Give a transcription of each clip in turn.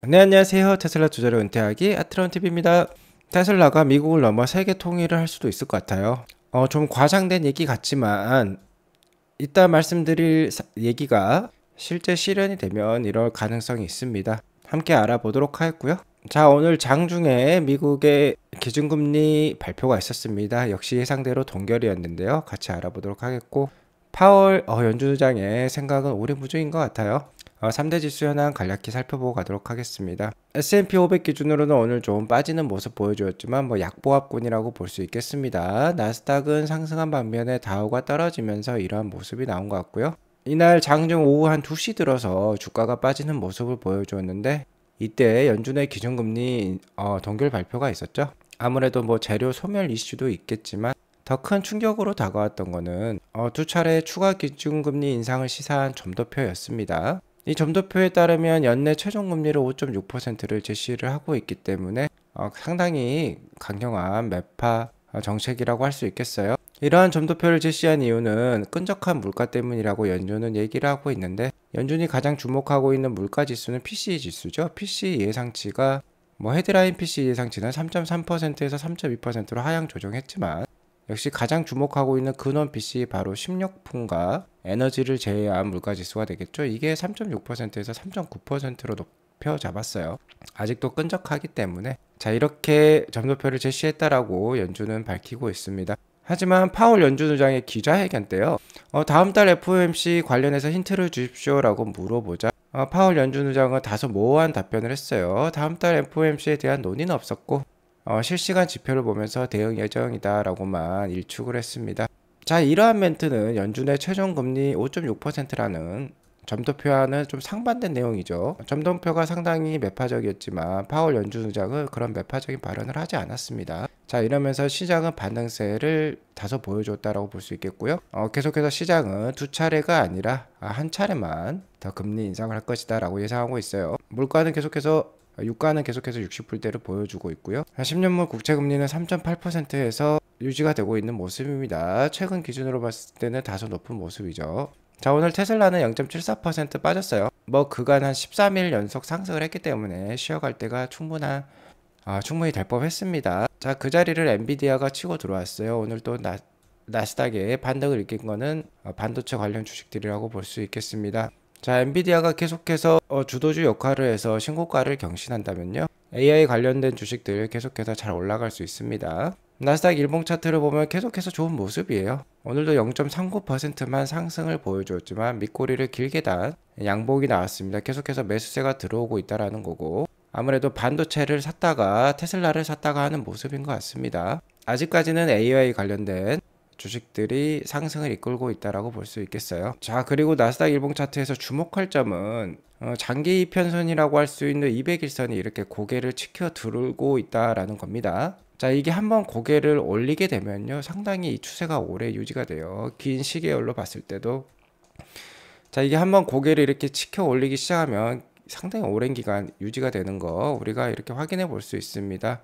네, 안녕하세요. 테슬라 투자를 은퇴하기 아트론TV입니다. 테슬라가 미국을 넘어 세계 통일을 할 수도 있을 것 같아요. 좀 과장된 얘기 같지만 이따 말씀드릴 얘기가 실제 실현이 되면 이럴 가능성이 있습니다. 함께 알아보도록 하겠고요. 자, 오늘 장중에 미국의 기준금리 발표가 있었습니다. 역시 예상대로 동결이었는데요. 같이 알아보도록 하겠고, 파월 연준의장의 생각은 오리무중인 것 같아요. 3대 지수 현황 간략히 살펴보고 가도록 하겠습니다. S&P 500 기준으로는 오늘 좀 빠지는 모습 보여주었지만 약보합권이라고 볼 수 있겠습니다. 나스닥은 상승한 반면에 다우가 떨어지면서 이러한 모습이 나온 것 같고요. 이날 장중 오후 한 2시 들어서 주가가 빠지는 모습을 보여주었는데 이때 연준의 기준금리 동결 발표가 있었죠. 아무래도 재료 소멸 이슈도 있겠지만 더 큰 충격으로 다가왔던 거는 두 차례 추가 기준금리 인상을 시사한 점도표였습니다. 이 점도표에 따르면 연내 최종금리를 5.6%를 제시를 하고 있기 때문에 상당히 강경한 매파 정책이라고 할 수 있겠어요. 이러한 점도표를 제시한 이유는 끈적한 물가 때문이라고 연준은 얘기를 하고 있는데, 연준이 가장 주목하고 있는 물가 지수는 PCE 지수죠. PCE 예상치가 헤드라인 PCE 예상치는 3.3%에서 3.2%로 하향 조정했지만 역시 가장 주목하고 있는 근원 PCE 바로 식료품과 에너지를 제외한 물가지수가 되겠죠. 이게 3.6%에서 3.9%로 높여 잡았어요. 아직도 끈적하기 때문에 자, 이렇게 점도표를 제시했다라고 연준은 밝히고 있습니다. 하지만 파월 연준 의장의 기자회견 때요, 다음 달 FOMC 관련해서 힌트를 주십시오라고 물어보자 파월 연준 의장은 다소 모호한 답변을 했어요. 다음 달 FOMC에 대한 논의는 없었고 실시간 지표를 보면서 대응 예정이다 라고만 일축을 했습니다. 자, 이러한 멘트는 연준의 최종금리 5.6%라는 점도표와는 좀 상반된 내용이죠. 점도표가 상당히 매파적이었지만 파월 연준 의장은 그런 매파적인 발언을 하지 않았습니다. 자, 이러면서 시장은 반등세를 다소 보여줬다라고 볼 수 있겠고요. 계속해서 시장은 두 차례가 아니라 한 차례만 더 금리 인상을 할 것이다 라고 예상하고 있어요. 물가는 계속해서 유가는 계속해서 60불대를 보여주고 있고요. 10년물 국채금리는 3.8%에서 유지가 되고 있는 모습입니다. 최근 기준으로 봤을 때는 다소 높은 모습이죠. 자, 오늘 테슬라는 0.74% 빠졌어요. 그간 한 13일 연속 상승을 했기 때문에 쉬어갈 때가 충분히 될 법했습니다. 자, 그 자리를 엔비디아가 치고 들어왔어요. 오늘 또 나스닥에 반등을 일으킨 거는 반도체 관련 주식들이라고 볼 수 있겠습니다. 자, 엔비디아가 계속해서 주도주 역할을 해서 신고가를 경신한다면요, AI 관련된 주식들 계속해서 잘 올라갈 수 있습니다. 나스닥 일봉 차트를 보면 계속해서 좋은 모습이에요. 오늘도 0.39%만 상승을 보여주었지만 밑꼬리를 길게 단 양봉이 나왔습니다. 계속해서 매수세가 들어오고 있다라는 거고, 아무래도 반도체를 샀다가 테슬라를 샀다가 하는 모습인 것 같습니다. 아직까지는 AI 관련된 주식들이 상승을 이끌고 있다라고 볼 수 있겠어요. 자, 그리고 나스닥 일봉 차트에서 주목할 점은 장기 이편선이라고 할 수 있는 200일선이 이렇게 고개를 치켜 들고 있다라는 겁니다. 자, 이게 한번 고개를 올리게 되면요, 상당히 이 추세가 오래 유지가 돼요. 긴 시계열로 봤을 때도. 자, 이게 한번 고개를 이렇게 치켜 올리기 시작하면 상당히 오랜 기간 유지가 되는 거 우리가 이렇게 확인해 볼 수 있습니다.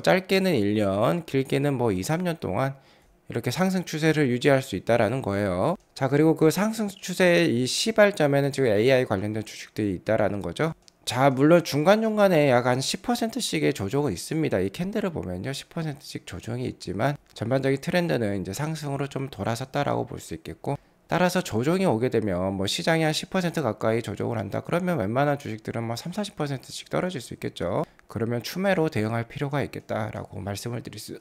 짧게는 1년, 길게는 2, 3년 동안 이렇게 상승 추세를 유지할 수 있다라는 거예요. 자, 그리고 그 상승 추세의 이 시발점에는 지금 AI 관련된 주식들이 있다라는 거죠. 자, 물론 중간중간에 약 한 10%씩의 조정은 있습니다. 이 캔들을 보면요, 10%씩 조정이 있지만 전반적인 트렌드는 이제 상승으로 좀 돌아섰다라고 볼 수 있겠고, 따라서 조정이 오게 되면 시장이 한 10% 가까이 조정을 한다 그러면 웬만한 주식들은 3, 40%씩 떨어질 수 있겠죠. 그러면 추매로 대응할 필요가 있겠다라고 말씀을 드릴 수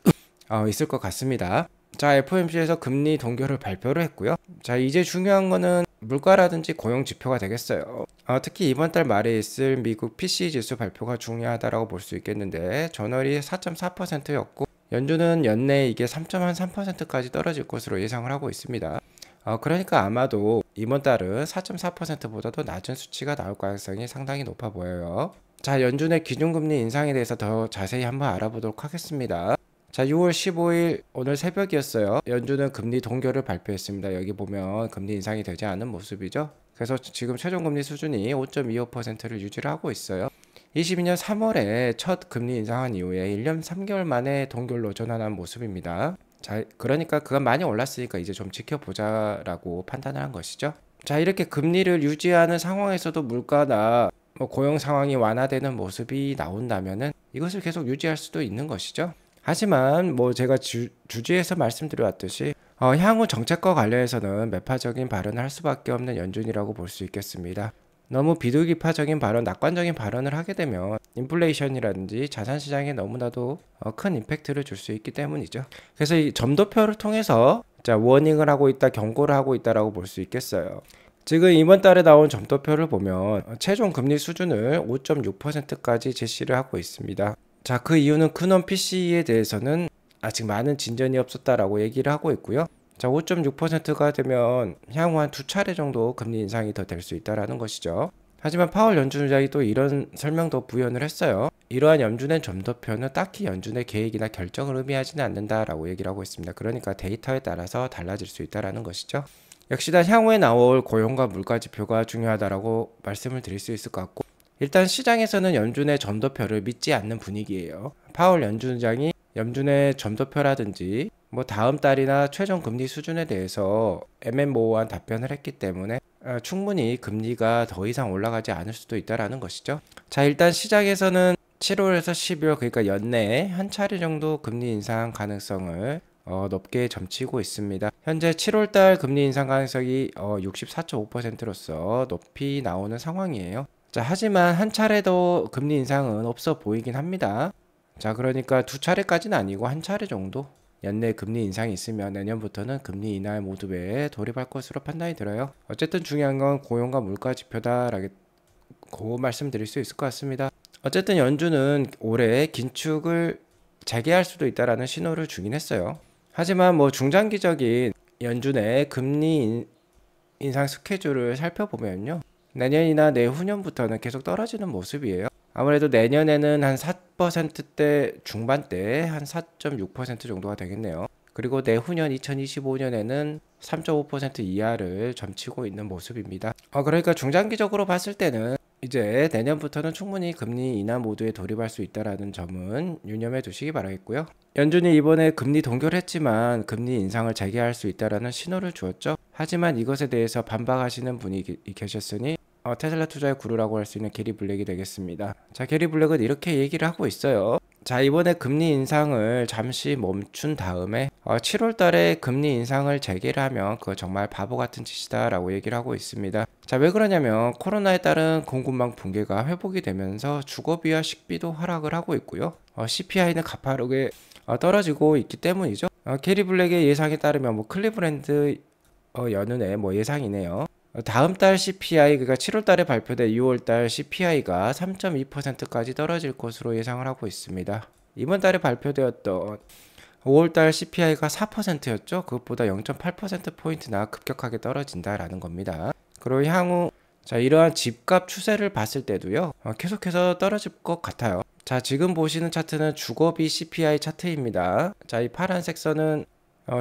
있을 것 같습니다. 자, FOMC에서 금리 동결을 발표를 했고요. 자, 이제 중요한 거는 물가라든지 고용 지표가 되겠어요. 특히 이번 달 말에 있을 미국 PCE 지수 발표가 중요하다라고 볼 수 있겠는데, 전월이 4.4%였고 연준은 연내에 이게 3.3%까지 떨어질 것으로 예상을 하고 있습니다. 그러니까 아마도 이번 달은 4.4%보다도 낮은 수치가 나올 가능성이 상당히 높아 보여요. 자, 연준의 기준금리 인상에 대해서 더 자세히 한번 알아보도록 하겠습니다. 자, 6월 15일 오늘 새벽이었어요. 연준은 금리 동결을 발표했습니다. 여기 보면 금리 인상이 되지 않은 모습이죠. 그래서 지금 최종금리 수준이 5.25%를 유지를 하고 있어요. 22년 3월에 첫 금리 인상한 이후에 1년 3개월 만에 동결로 전환한 모습입니다. 자, 그러니까 그건 많이 올랐으니까 이제 좀 지켜보자라고 판단을 한 것이죠. 자, 이렇게 금리를 유지하는 상황에서도 물가나 뭐 고용 상황이 완화되는 모습이 나온다면은 이것을 계속 유지할 수도 있는 것이죠. 하지만 뭐 제가 주지에서 말씀드려왔듯이 향후 정책과 관련해서는 매파적인 발언을 할 수밖에 없는 연준이라고 볼 수 있겠습니다. 너무 비둘기파적인 발언, 낙관적인 발언을 하게 되면 인플레이션이라든지 자산시장에 너무나도 큰 임팩트를 줄 수 있기 때문이죠. 그래서 이 점도표를 통해서 자, 워닝을 하고 있다, 경고를 하고 있다라고 볼 수 있겠어요. 지금 이번 달에 나온 점도표를 보면 최종 금리 수준을 5.6%까지 제시를 하고 있습니다. 자, 그 이유는 큰원 PCE에 대해서는 아직 많은 진전이 없었다라고 얘기를 하고 있고요. 자, 5.6%가 되면 향후 한 2차례 정도 금리 인상이 더 될 수 있다라는 것이죠. 하지만 파월 연준 의장이 또 이런 설명도 부연을 했어요. 이러한 연준의 점도표는 딱히 연준의 계획이나 결정을 의미하지는 않는다라고 얘기를 하고 있습니다. 그러니까 데이터에 따라서 달라질 수 있다라는 것이죠. 역시나 향후에 나올 고용과 물가 지표가 중요하다라고 말씀을 드릴 수 있을 것 같고, 일단 시장에서는 연준의 점도표를 믿지 않는 분위기예요. 파월 연준 의장이 연준의 점도표라든지 뭐 다음 달이나 최종 금리 수준에 대해서 애매모호한 답변을 했기 때문에 충분히 금리가 더 이상 올라가지 않을 수도 있다라는 것이죠. 자, 일단 시장에서는 7월에서 12월 그러니까 연내에 한 차례 정도 금리 인상 가능성을 높게 점치고 있습니다. 현재 7월달 금리 인상 가능성이 64.5%로서 높이 나오는 상황이에요. 자, 하지만 한 차례도 금리 인상은 없어 보이긴 합니다. 자, 그러니까 2차례까지는 아니고 한 차례 정도 연내 금리 인상이 있으면 내년부터는 금리 인하의 모드에 돌입할 것으로 판단이 들어요. 어쨌든 중요한 건 고용과 물가 지표다라고 말씀드릴 수 있을 것 같습니다. 어쨌든 연준은 올해 긴축을 재개할 수도 있다라는 신호를 주긴 했어요. 하지만 뭐 중장기적인 연준의 금리 인상 스케줄을 살펴보면요, 내년이나 내후년부터는 계속 떨어지는 모습이에요. 아무래도 내년에는 한 4%대 중반대 한 4.6% 정도가 되겠네요. 그리고 내후년 2025년에는 3.5% 이하를 점치고 있는 모습입니다. 그러니까 중장기적으로 봤을 때는 이제 내년부터는 충분히 금리 인하 모드에 돌입할 수 있다는 점은 유념해 두시기 바라겠고요. 연준이 이번에 금리 동결을 했지만 금리 인상을 재개할 수 있다는 신호를 주었죠. 하지만 이것에 대해서 반박하시는 분이 계셨으니 테슬라 투자의 구루라고 할 수 있는 게리 블랙이 되겠습니다. 자, 게리 블랙은 이렇게 얘기를 하고 있어요. 자, 이번에 금리 인상을 잠시 멈춘 다음에 7월 달에 금리 인상을 재개를 하면 그거 정말 바보 같은 짓이다 라고 얘기를 하고 있습니다. 자, 왜 그러냐면 코로나에 따른 공급망 붕괴가 회복이 되면서 주거비와 식비도 하락을 하고 있고요. CPI는 가파르게 떨어지고 있기 때문이죠. 게리 블랙의 예상에 따르면 뭐 클리브랜드 연은의 뭐 예상이네요. 다음 달 CPI, 그러니까 7월 달에 발표된 6월 달 CPI가 3.2%까지 떨어질 것으로 예상을 하고 있습니다. 이번 달에 발표되었던 5월 달 CPI가 4%였죠. 그것보다 0.8%포인트나 급격하게 떨어진다라는 겁니다. 그리고 향후 자, 이러한 집값 추세를 봤을 때도요, 계속해서 떨어질 것 같아요. 자, 지금 보시는 차트는 주거비 CPI 차트입니다. 자, 이 파란색 선은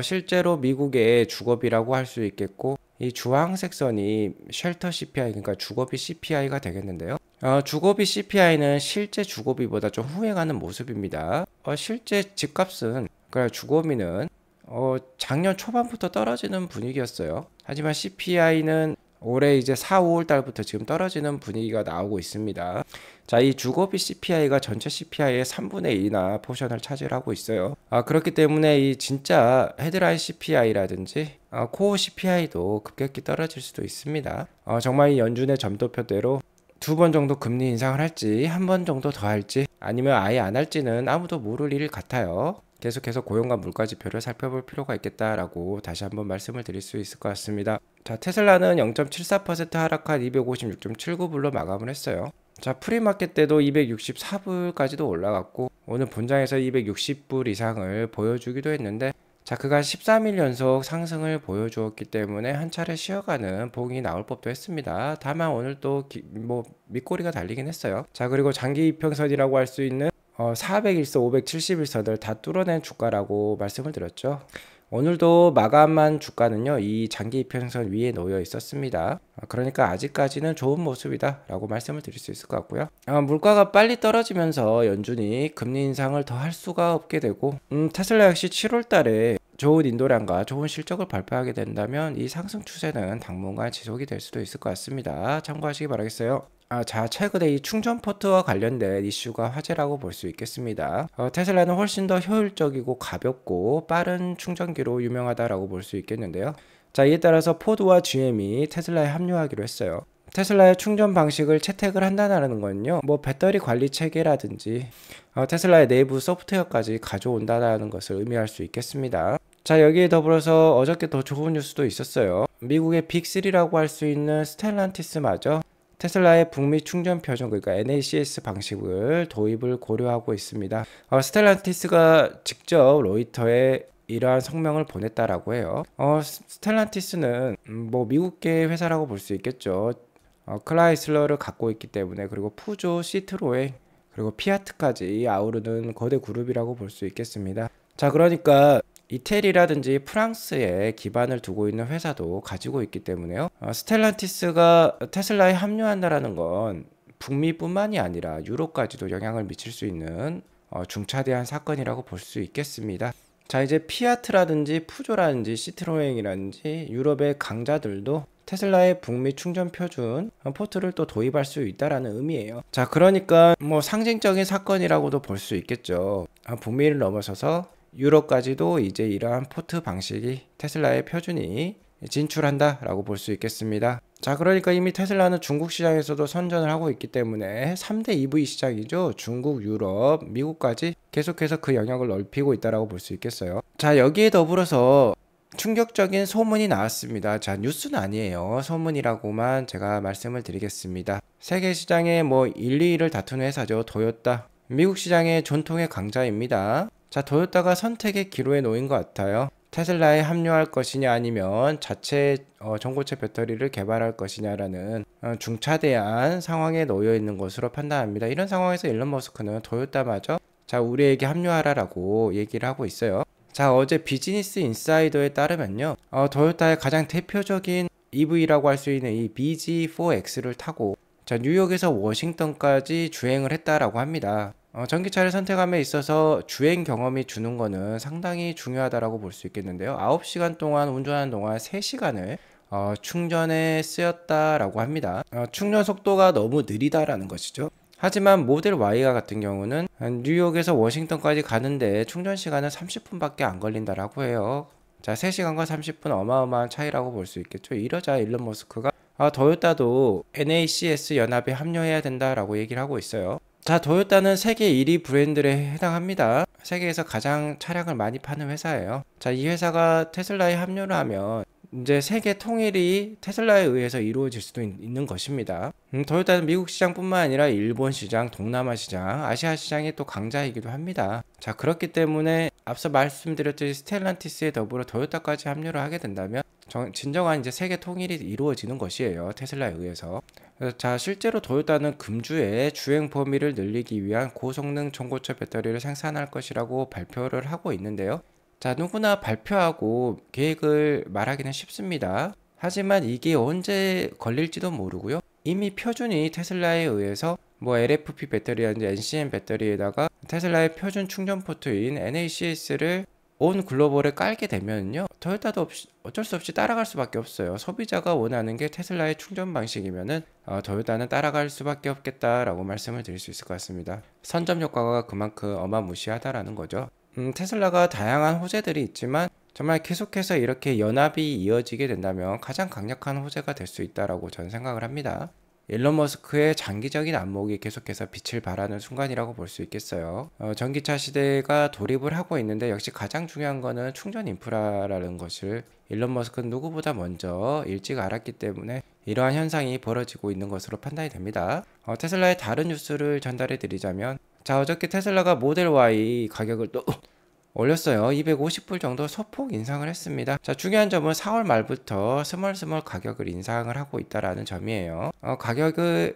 실제로 미국의 주거비라고 할 수 있겠고, 이 주황색 선이 쉘터 CPI, 그러니까 주거비 CPI가 되겠는데요. 주거비 CPI는 실제 주거비보다 좀 후행하는 모습입니다. 실제 집값은, 그러니까 주거비는 작년 초반부터 떨어지는 분위기였어요. 하지만 CPI는 올해 이제 4, 5월 달부터 지금 떨어지는 분위기가 나오고 있습니다. 자, 이 주거비 CPI가 전체 CPI의 3분의 2나 포션을 차지하고 있어요. 그렇기 때문에 이 진짜 헤드라인 CPI라든지 코어 CPI도 급격히 떨어질 수도 있습니다. 정말 이 연준의 점도표대로 2번 정도 금리 인상을 할지, 1번 정도 더 할지, 아니면 아예 안 할지는 아무도 모를 일 같아요. 계속해서 고용과 물가 지표를 살펴볼 필요가 있겠다라고 다시 한번 말씀을 드릴 수 있을 것 같습니다. 자, 테슬라는 0.74% 하락한 256.79불로 마감을 했어요. 자, 프리마켓 때도 264불까지도 올라갔고, 오늘 본장에서 260불 이상을 보여주기도 했는데, 자, 그간 13일 연속 상승을 보여주었기 때문에 한 차례 쉬어가는 봉이 나올 법도 했습니다. 다만 오늘 또 밑꼬리가 달리긴 했어요. 자, 그리고 장기 이평선이라고 할 수 있는 400일선, 570일선을 다 뚫어낸 주가라고 말씀을 드렸죠. 오늘도 마감한 주가는요, 이 장기 이평선 위에 놓여 있었습니다. 그러니까 아직까지는 좋은 모습이다 라고 말씀을 드릴 수 있을 것 같고요. 물가가 빨리 떨어지면서 연준이 금리 인상을 더 할 수가 없게 되고, 테슬라 역시 7월 달에 좋은 인도량과 좋은 실적을 발표하게 된다면 이 상승 추세는 당분간 지속이 될 수도 있을 것 같습니다. 참고하시기 바라겠어요. 자, 최근에 이 충전 포트와 관련된 이슈가 화제라고 볼 수 있겠습니다. 테슬라는 훨씬 더 효율적이고 가볍고 빠른 충전기로 유명하다라고 볼 수 있겠는데요. 자, 이에 따라서 포드와 GM이 테슬라에 합류하기로 했어요. 테슬라의 충전 방식을 채택을 한다는 건요, 뭐 배터리 관리 체계라든지 테슬라의 내부 소프트웨어까지 가져온다는 것을 의미할 수 있겠습니다. 자, 여기에 더불어서 어저께 더 좋은 뉴스도 있었어요. 미국의 빅3라고 할 수 있는 스텔란티스마저 테슬라의 북미 충전 표준, 그러니까 NACS 방식을 도입을 고려하고 있습니다. 스텔란티스가 직접 로이터에 이러한 성명을 보냈다라고 해요. 스텔란티스는 뭐 미국계 회사라고 볼 수 있겠죠. 클라이슬러를 갖고 있기 때문에, 그리고 푸조, 시트로엔, 그리고 피아트까지 아우르는 거대 그룹이라고 볼 수 있겠습니다. 자, 그러니까 이태리라든지 프랑스에 기반을 두고 있는 회사도 가지고 있기 때문에요. 스텔란티스가 테슬라에 합류한다라는 건 북미뿐만이 아니라 유럽까지도 영향을 미칠 수 있는 중차대한 사건이라고 볼 수 있겠습니다. 자, 이제 피아트라든지 푸조라든지 시트로행이라든지 유럽의 강자들도 테슬라의 북미 충전 표준 포트를 또 도입할 수 있다라는 의미예요. 자, 그러니까 뭐 상징적인 사건이라고도 볼 수 있겠죠. 북미를 넘어서서 유럽까지도 이제 이러한 포트 방식이 테슬라의 표준이 진출한다라고 볼 수 있겠습니다. 자, 그러니까 이미 테슬라는 중국 시장에서도 선전을 하고 있기 때문에 3대 EV 시장이죠. 중국, 유럽, 미국까지 계속해서 그 영역을 넓히고 있다라고 볼 수 있겠어요. 자, 여기에 더불어서 충격적인 소문이 나왔습니다. 자, 뉴스는 아니에요. 소문이라고만 제가 말씀을 드리겠습니다. 세계 시장에 뭐 1, 2위를 다투는 회사죠. 토요타. 미국 시장의 전통의 강자입니다. 자, 토요타가 선택의 기로에 놓인 것 같아요. 테슬라에 합류할 것이냐 아니면 자체 전고체 배터리를 개발할 것이냐라는 중차대한 상황에 놓여 있는 것으로 판단합니다. 이런 상황에서 일론 머스크는 토요타마저 자, 우리에게 합류하라라고 얘기를 하고 있어요. 자, 어제 비즈니스 인사이더에 따르면요, 토요타의 가장 대표적인 EV라고 할 수 있는 이 BZ4X를 타고 자, 뉴욕에서 워싱턴까지 주행을 했다라고 합니다. 전기차를 선택함에 있어서 주행 경험이 주는 거는 상당히 중요하다라고 볼 수 있겠는데요. 9시간 동안 운전하는 동안 3시간을 충전에 쓰였다라고 합니다. 충전 속도가 너무 느리다라는 것이죠. 하지만 모델 Y가 같은 경우는 뉴욕에서 워싱턴까지 가는데 충전 시간은 30분밖에 안 걸린다라고 해요. 자, 3시간과 30분 어마어마한 차이라고 볼 수 있겠죠. 이러자 일론 머스크가 토요타도 NACS 연합에 합류해야 된다라고 얘기를 하고 있어요. 자, 토요타는 세계 1위 브랜드에 해당합니다. 세계에서 가장 차량을 많이 파는 회사예요. 자, 이 회사가 테슬라에 합류를 하면 이제 세계 통일이 테슬라에 의해서 이루어질 수도 있는 것입니다. 토요타는 미국 시장뿐만 아니라 일본 시장, 동남아 시장, 아시아 시장의 또 강자이기도 합니다. 자, 그렇기 때문에 앞서 말씀드렸듯이 스텔란티스에 더불어 토요타까지 합류를 하게 된다면 진정한 이제 세계 통일이 이루어지는 것이에요. 테슬라에 의해서. 자, 실제로 토요타는 금주에 주행 범위를 늘리기 위한 고성능 전고체 배터리를 생산할 것이라고 발표를 하고 있는데요. 자, 누구나 발표하고 계획을 말하기는 쉽습니다. 하지만 이게 언제 걸릴지도 모르고요. 이미 표준이 테슬라에 의해서 뭐 LFP 배터리라든지 NCM 배터리에다가 테슬라의 표준 충전 포트인 NACS를 온 글로벌에 깔게 되면요, 토요타도 어쩔 수 없이 따라갈 수밖에 없어요. 소비자가 원하는 게 테슬라의 충전 방식이면은 토요타는 따라갈 수밖에 없겠다라고 말씀을 드릴 수 있을 것 같습니다. 선점 효과가 그만큼 어마무시하다라는 거죠. 테슬라가 다양한 호재들이 있지만 정말 계속해서 이렇게 연합이 이어지게 된다면 가장 강력한 호재가 될 수 있다라고 저는 생각을 합니다. 일론 머스크의 장기적인 안목이 계속해서 빛을 발하는 순간이라고 볼 수 있겠어요. 전기차 시대가 돌입을 하고 있는데 역시 가장 중요한 거는 충전 인프라라는 것을 일론 머스크는 누구보다 먼저 일찍 알았기 때문에 이러한 현상이 벌어지고 있는 것으로 판단이 됩니다. 테슬라의 다른 뉴스를 전달해 드리자면, 자, 어저께 테슬라가 모델 Y 가격을 또 올렸어요. 250불 정도 소폭 인상을 했습니다. 자, 중요한 점은 4월 말부터 스멀스멀 가격을 인상을 하고 있다라는 점이에요. 가격을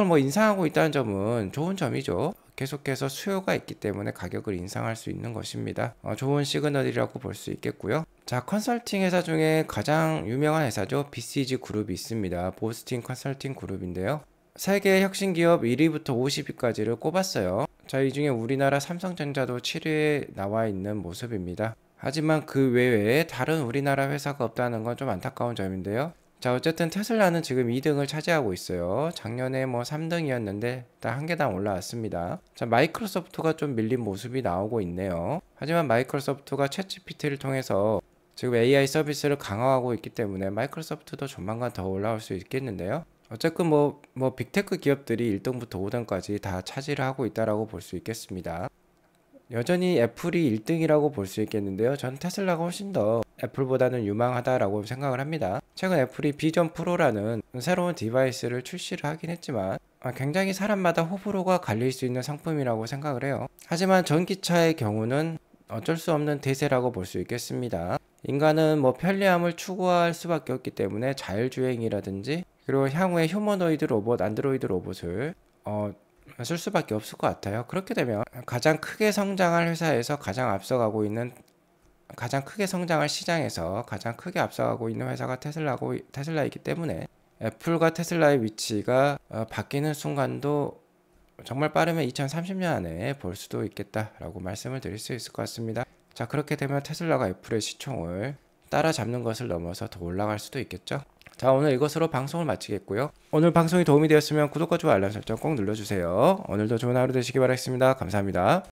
뭐 인상하고 있다는 점은 좋은 점이죠. 계속해서 수요가 있기 때문에 가격을 인상할 수 있는 것입니다. 좋은 시그널이라고 볼 수 있겠고요. 자, 컨설팅 회사 중에 가장 유명한 회사죠. BCG 그룹이 있습니다. 보스틴 컨설팅 그룹인데요. 세계 혁신 기업 1위부터 50위까지를 꼽았어요. 자, 이 중에 우리나라 삼성전자도 7위에 나와 있는 모습입니다. 하지만 그 외에 다른 우리나라 회사가 없다는 건 좀 안타까운 점인데요. 자, 어쨌든 테슬라는 지금 2등을 차지하고 있어요. 작년에 뭐 3등이었는데 딱 한 계단 올라왔습니다. 자, 마이크로소프트가 좀 밀린 모습이 나오고 있네요. 하지만 마이크로소프트가 챗GPT를 통해서 지금 AI 서비스를 강화하고 있기 때문에 마이크로소프트도 조만간 더 올라올 수 있겠는데요. 어쨌든 뭐 빅테크 기업들이 1등부터 5등까지 다 차지를 하고 있다라고 볼 수 있겠습니다. 여전히 애플이 1등이라고 볼 수 있겠는데요. 전 테슬라가 훨씬 더 애플보다는 유망하다라고 생각을 합니다. 최근 애플이 비전 프로라는 새로운 디바이스를 출시를 하긴 했지만 굉장히 사람마다 호불호가 갈릴 수 있는 상품이라고 생각을 해요. 하지만 전기차의 경우는 어쩔 수 없는 대세라고 볼 수 있겠습니다. 인간은 뭐 편리함을 추구할 수밖에 없기 때문에 자율주행이라든지 그리고 향후에 휴머노이드 로봇, 안드로이드 로봇을 쓸 수밖에 없을 것 같아요. 그렇게 되면 가장 크게 성장할 회사에서 가장 크게 성장할 시장에서 가장 크게 앞서가고 있는 회사가 테슬라이기 때문에 애플과 테슬라의 위치가 바뀌는 순간도 정말 빠르면 2030년 안에 볼 수도 있겠다라고 말씀을 드릴 수 있을 것 같습니다. 자, 그렇게 되면 테슬라가 애플의 시총을 따라잡는 것을 넘어서 더 올라갈 수도 있겠죠. 자, 오늘 이것으로 방송을 마치겠고요. 오늘 방송이 도움이 되었으면 구독과 좋아요 알람 설정 꼭 눌러주세요. 오늘도 좋은 하루 되시기 바라겠습니다. 감사합니다.